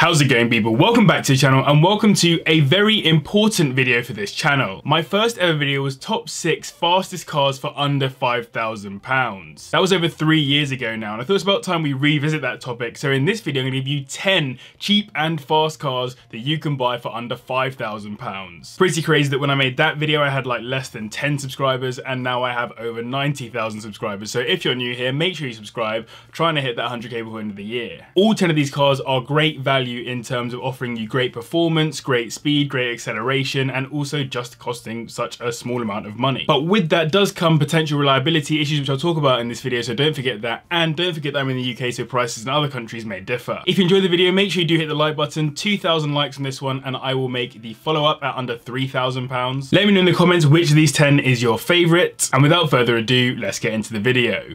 How's it going, people? Welcome back to the channel and welcome to a very important video for this channel. My first ever video was top 6 fastest cars for under £5,000. That was over 3 years ago now, and I thought it's about time we revisit that topic. So in this video I'm going to give you 10 cheap and fast cars that you can buy for under £5,000. Pretty crazy that when I made that video I had like less than 10 subscribers and now I have over 90,000 subscribers. So if you're new here, make sure you subscribe. I'm trying to hit that 100k before the end of the year. All 10 of these cars are great value in terms of offering you great performance, great speed, great acceleration, and also just costing such a small amount of money. But with that does come potential reliability issues, which I'll talk about in this video, so don't forget that. And don't forget that I'm in the UK, so prices in other countries may differ. If you enjoyed the video, make sure you do hit the like button. 2,000 likes on this one and I will make the follow-up at under £3,000. Let me know in the comments which of these 10 is your favourite. And without further ado, let's get into the video.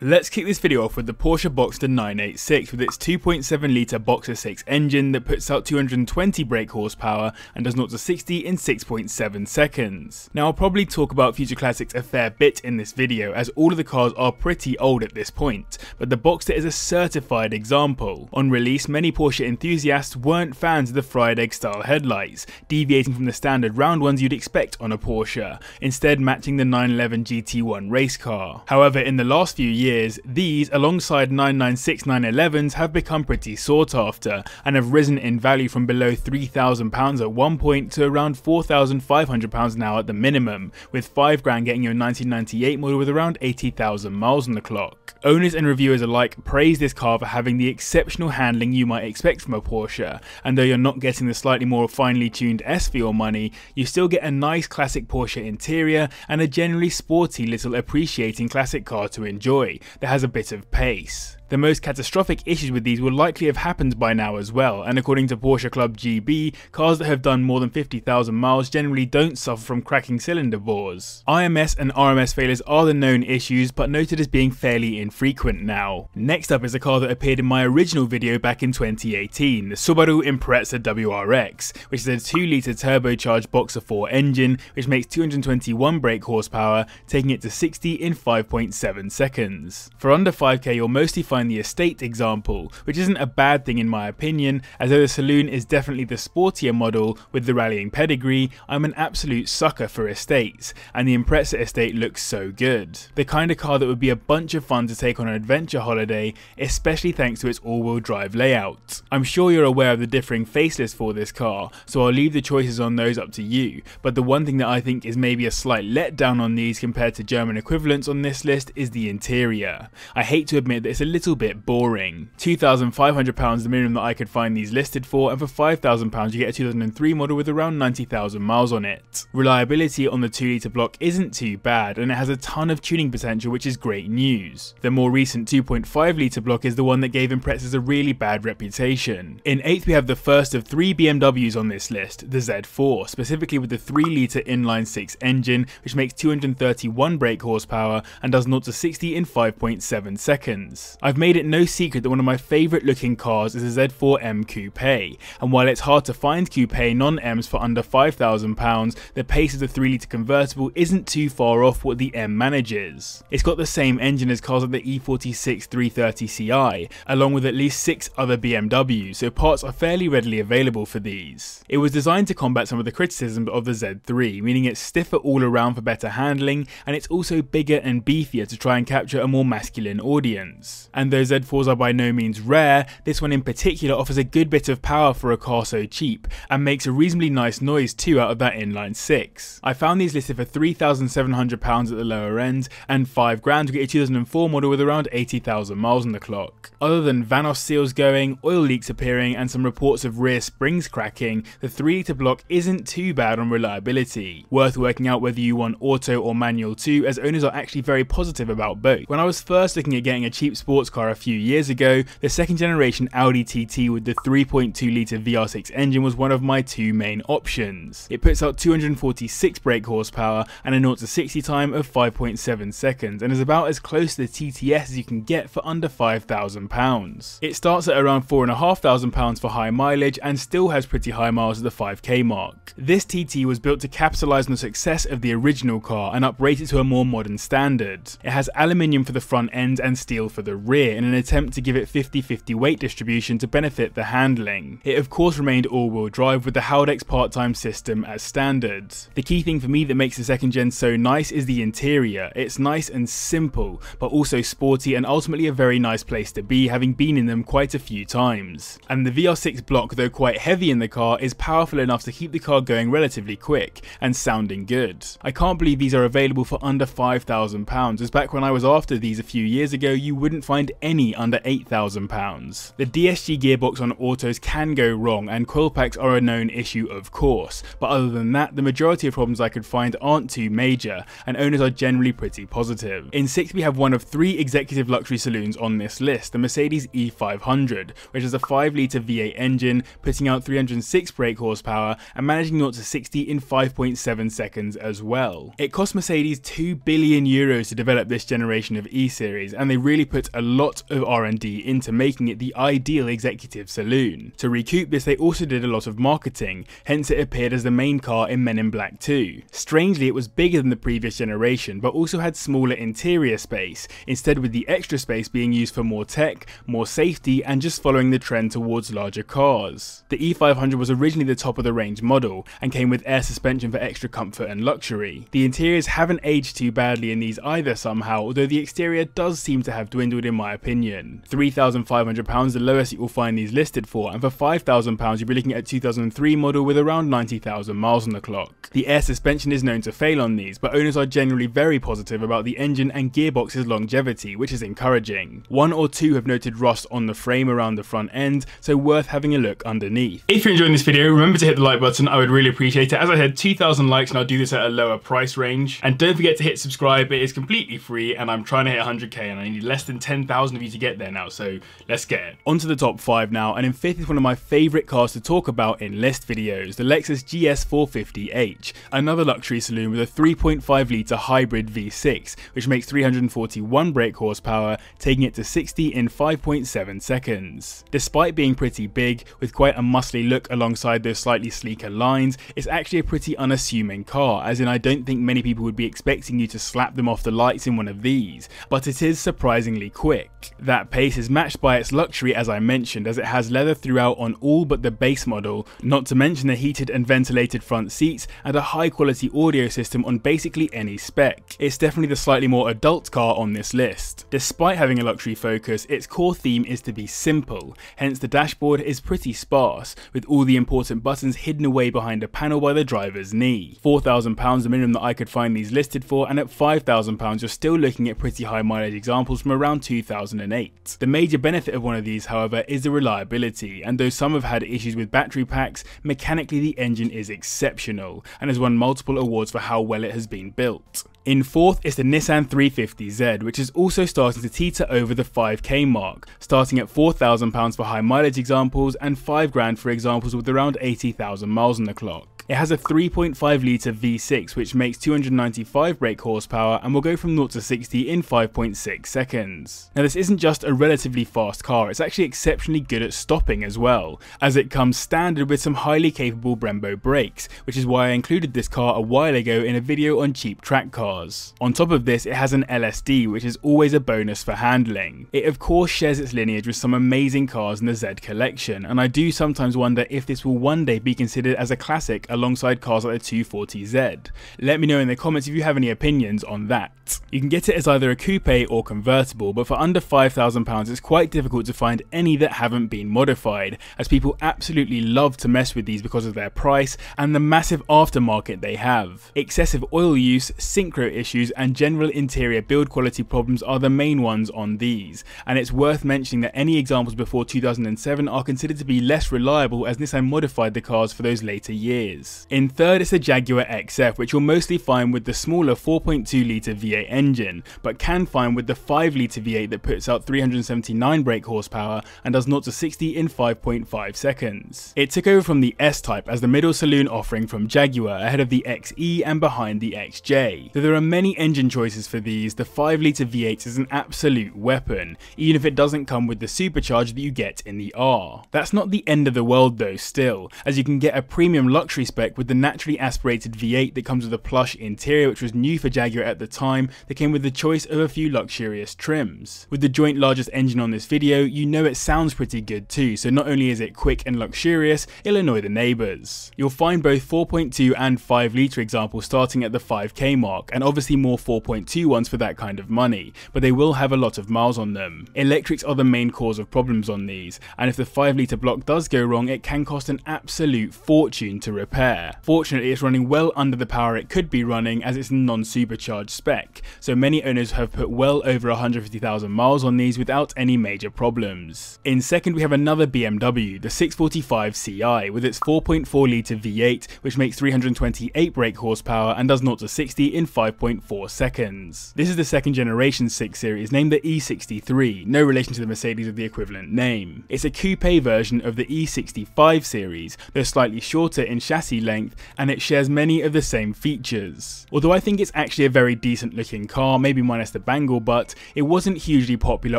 Let's kick this video off with the Porsche Boxster 986 with its 2.7 litre Boxster 6 engine that puts out 220 brake horsepower and does 0 to 60 in 6.7 seconds. Now I'll probably talk about future classics a fair bit in this video as all of the cars are pretty old at this point, but the Boxster is a certified example. On release, many Porsche enthusiasts weren't fans of the fried egg style headlights, deviating from the standard round ones you'd expect on a Porsche, instead matching the 911 GT1 race car. However, in the last few years, these, alongside 996 911s, have become pretty sought after and have risen in value from below £3,000 at one point to around £4,500 now at the minimum, with £5 grand getting you a 1998 model with around 80,000 miles on the clock. Owners and reviewers alike praise this car for having the exceptional handling you might expect from a Porsche, and though you're not getting the slightly more finely tuned S for your money, you still get a nice classic Porsche interior and a generally sporty little appreciating classic car to enjoy that has a bit of pace. The most catastrophic issues with these will likely have happened by now as well, and according to Porsche Club GB, cars that have done more than 50,000 miles generally don't suffer from cracking cylinder bores. IMS and RMS failures are the known issues, but noted as being fairly infrequent now. Next up is a car that appeared in my original video back in 2018, the Subaru Impreza WRX, which is a 2 litre turbocharged Boxster 4 engine, which makes 221 brake horsepower, taking it to 60 in 5.7 seconds. For under 5k, you'll mostly find the estate example, which isn't a bad thing in my opinion, as though the saloon is definitely the sportier model with the rallying pedigree. I'm an absolute sucker for estates, and the Impreza estate looks so good. The kind of car that would be a bunch of fun to take on an adventure holiday, especially thanks to its all-wheel drive layout. I'm sure you're aware of the differing facelifts for this car, so I'll leave the choices on those up to you, but the one thing that I think is maybe a slight letdown on these compared to German equivalents on this list is the interior. I hate to admit that it's a little bit boring. £2,500 is the minimum that I could find these listed for, and for £5,000 you get a 2003 model with around 90,000 miles on it. Reliability on the 2 litre block isn't too bad, and it has a ton of tuning potential, which is great news. The more recent 2.5 litre block is the one that gave Imprezas a really bad reputation. In 8th we have the first of 3 BMWs on this list, the Z4, specifically with the 3 litre inline 6 engine, which makes 231 brake horsepower and does 0 to 60 in 5.7 seconds. I've made it no secret that one of my favourite looking cars is a Z4M Coupe, and while it's hard to find Coupe non-Ms for under £5,000, the pace of the 3 litre convertible isn't too far off what the M manages. It's got the same engine as cars like the E46 330ci, along with at least 6 other BMWs, so parts are fairly readily available for these. It was designed to combat some of the criticisms of the Z3, meaning it's stiffer all around for better handling, and it's also bigger and beefier to try and capture a more masculine audience. And though Z4s are by no means rare, this one in particular offers a good bit of power for a car so cheap, and makes a reasonably nice noise too out of that inline 6. I found these listed for £3,700 at the lower end, and £5 grand to get a 2004 model with around 80,000 miles on the clock. Other than Vanos seals going, oil leaks appearing, and some reports of rear springs cracking, the 3 litre block isn't too bad on reliability. Worth working out whether you want auto or manual too, as owners are actually very positive about both. When I was first looking at getting a cheap sports car car a few years ago, the second generation Audi TT with the 3.2 litre VR6 engine was one of my two main options. It puts out 246 brake horsepower and a 0 to 60 time of 5.7 seconds and is about as close to the TTS as you can get for under £5,000. It starts at around £4,500 for high mileage and still has pretty high miles at the 5k mark. This TT was built to capitalise on the success of the original car and uprate it to a more modern standard. It has aluminium for the front end and steel for the rear in an attempt to give it 50-50 weight distribution to benefit the handling. It of course remained all-wheel drive with the Haldex part-time system as standard. The key thing for me that makes the second gen so nice is the interior. It's nice and simple, but also sporty and ultimately a very nice place to be, having been in them quite a few times. And the VR6 block, though quite heavy in the car, is powerful enough to keep the car going relatively quick and sounding good. I can't believe these are available for under £5,000, as back when I was after these a few years ago you wouldn't find any under £8,000. The DSG gearbox on autos can go wrong and coil packs are a known issue of course, but other than that the majority of problems I could find aren't too major and owners are generally pretty positive. In 6th we have one of 3 executive luxury saloons on this list, the Mercedes E500, which has a 5 litre V8 engine putting out 306 brake horsepower and managing 0 to 60 in 5.7 seconds as well. It cost Mercedes €2 billion to develop this generation of E-Series and they really put a lot of R&D into making it the ideal executive saloon. To recoup this they also did a lot of marketing, hence it appeared as the main car in Men in Black 2. Strangely it was bigger than the previous generation but also had smaller interior space, instead with the extra space being used for more tech, more safety and just following the trend towards larger cars. The E500 was originally the top of the range model and came with air suspension for extra comfort and luxury. The interiors haven't aged too badly in these either somehow, although the exterior does seem to have dwindled in my opinion. £3,500 the lowest you will find these listed for, and for £5,000 you'll be looking at a 2003 model with around 90,000 miles on the clock. The air suspension is known to fail on these, but owners are generally very positive about the engine and gearbox's longevity, which is encouraging. 1 or 2 have noted rust on the frame around the front end, so worth having a look underneath. If you're enjoying this video, remember to hit the like button, I would really appreciate it. As I said, 2,000 likes and I'll do this at a lower price range. And don't forget to hit subscribe, it is completely free and I'm trying to hit 100k and I need less than 10,000 of you to get there now, so let's get it. On to the top 5 now, and in 5th is one of my favourite cars to talk about in list videos, the Lexus GS450h, another luxury saloon with a 3.5 litre hybrid V6, which makes 341 brake horsepower, taking it to 60 in 5.7 seconds. Despite being pretty big, with quite a muscly look alongside those slightly sleeker lines, it's actually a pretty unassuming car, as in I don't think many people would be expecting you to slap them off the lights in one of these, but it is surprisingly quick. That pace is matched by its luxury as I mentioned, as it has leather throughout on all but the base model, not to mention the heated and ventilated front seats and a high quality audio system on basically any spec. It's definitely the slightly more adult car on this list. Despite having a luxury focus, its core theme is to be simple, hence the dashboard is pretty sparse, with all the important buttons hidden away behind a panel by the driver's knee. £4,000 the minimum that I could find these listed for, and at £5,000 you're still looking at pretty high mileage examples from around 2008. The major benefit of one of these however is the reliability, and though some have had issues with battery packs, mechanically the engine is exceptional and has won multiple awards for how well it has been built. In 4th is the Nissan 350Z, which is also starting to teeter over the 5k mark, starting at £4,000 for high mileage examples and £5,000 for examples with around 80,000 miles on the clock. It has a 3.5 litre V6 which makes 295 brake horsepower and will go from 0 to 60 in 5.6 seconds. Now this isn't just a relatively fast car, it's actually exceptionally good at stopping as well, as it comes standard with some highly capable Brembo brakes, which is why I included this car a while ago in a video on cheap track cars. On top of this it has an LSD, which is always a bonus for handling. It of course shares its lineage with some amazing cars in the Z collection, and I do sometimes wonder if this will one day be considered as a classic alongside cars like the 240Z. Let me know in the comments if you have any opinions on that. You can get it as either a coupe or convertible, but for under £5,000 it's quite difficult to find any that haven't been modified, as people absolutely love to mess with these because of their price and the massive aftermarket they have. Excessive oil use, synchro issues and general interior build quality problems are the main ones on these, and it's worth mentioning that any examples before 2007 are considered to be less reliable as Nissan modified the cars for those later years. seconds. In third is the Jaguar XF, which you'll mostly find with the smaller 4.2 litre V8 engine, but can find with the 5 litre V8 that puts out 379 brake horsepower and does 0 to 60 in 5.5 seconds. It took over from the S-Type as the middle saloon offering from Jaguar, ahead of the XE and behind the XJ. Though there are many engine choices for these, the 5 litre V8 is an absolute weapon, even if it doesn't come with the supercharger that you get in the R. That's not the end of the world though still, as you can get a premium luxury spec with the naturally aspirated V8 that comes with a plush interior, which was new for Jaguar at the time, that came with the choice of a few luxurious trims. With the joint largest engine on this video, you know it sounds pretty good too, so not only is it quick and luxurious, it'll annoy the neighbours. You'll find both 4.2 and 5 litre examples starting at the 5k mark, and obviously more 4.2 ones for that kind of money, but they will have a lot of miles on them. Electrics are the main cause of problems on these, and if the 5 litre block does go wrong, it can cost an absolute fortune to repair. Fortunately, it's running well under the power it could be running as it's non-supercharged spec, so many owners have put well over 150,000 miles on these without any major problems. In second, we have another BMW, the 645 Ci, with its 4.4 litre V8, which makes 328 brake horsepower and does 0 to 60 in 5.4 seconds. This is the second generation 6 Series, named the E63, no relation to the Mercedes of the equivalent name. It's a coupe version of the E65 series, though slightly shorter in chassis length, and it shares many of the same features. Although I think it's actually a very decent looking car, maybe minus the bangle butt, it wasn't hugely popular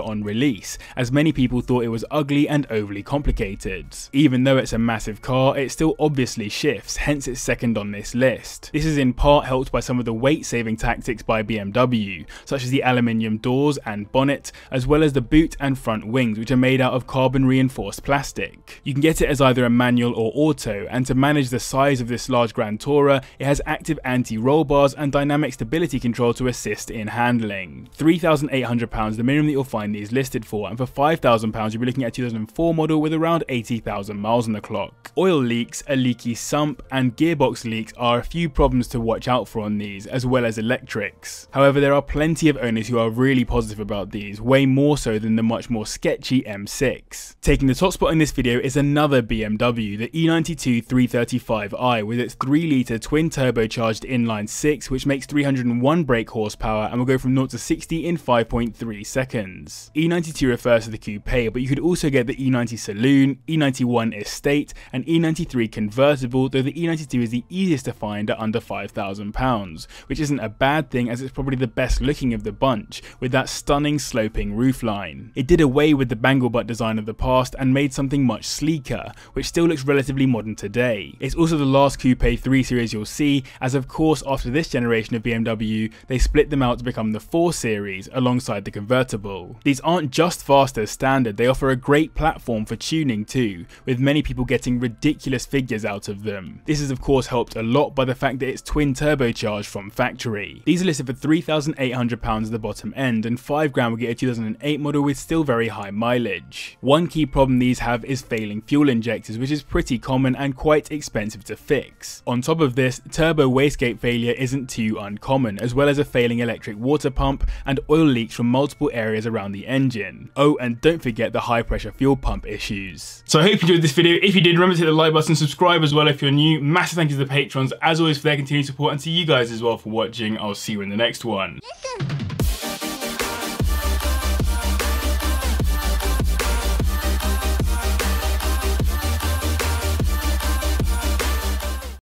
on release, as many people thought it was ugly and overly complicated. Even though it's a massive car, it still obviously shifts, hence it's second on this list. This is in part helped by some of the weight saving tactics by BMW, such as the aluminium doors and bonnet, as well as the boot and front wings, which are made out of carbon reinforced plastic. You can get it as either a manual or auto, and to manage the size of this large Grand Tourer, it has active anti-roll bars and dynamic stability control to assist in handling. £3,800 the minimum that you'll find these listed for, and for £5,000 you'll be looking at a 2004 model with around 80,000 miles on the clock. Oil leaks, a leaky sump, and gearbox leaks are a few problems to watch out for on these, as well as electrics. However, there are plenty of owners who are really positive about these, way more so than the much more sketchy M6. Taking the top spot in this video is another BMW, the E92 335i, with its 3 litre twin turbocharged inline 6, which makes 301 brake horsepower and will go from 0 to 60 in 5.3 seconds. E92 refers to the coupe, but you could also get the E90 Saloon, E91 Estate, and E93 Convertible, though the E92 is the easiest to find at under £5,000, which isn't a bad thing as it's probably the best looking of the bunch, with that stunning sloping roofline. It did away with the bangle butt design of the past and made something much sleeker, which still looks relatively modern today. It's also the last coupe 3 Series you'll see, as of course after this generation of BMW, they split them out to become the 4 Series alongside the convertible. These aren't just fast as standard, they offer a great platform for tuning too, with many people getting ridiculous figures out of them. This is of course helped a lot by the fact that it's twin turbocharged from factory. These are listed for £3,800 at the bottom end, and £5,000 will get a 2008 model with still very high mileage. One key problem these have is failing fuel injectors, which is pretty common and quite expensive to fix. On top of this, turbo wastegate failure isn't too uncommon, as well as a failing electric water pump and oil leaks from multiple areas around the engine. Oh, and don't forget the high pressure fuel pump issues. So I hope you enjoyed this video. If you did, remember to hit the like button, subscribe as well if you're new. Massive thank you to the patrons as always for their continued support, and to you guys as well for watching. I'll see you in the next one.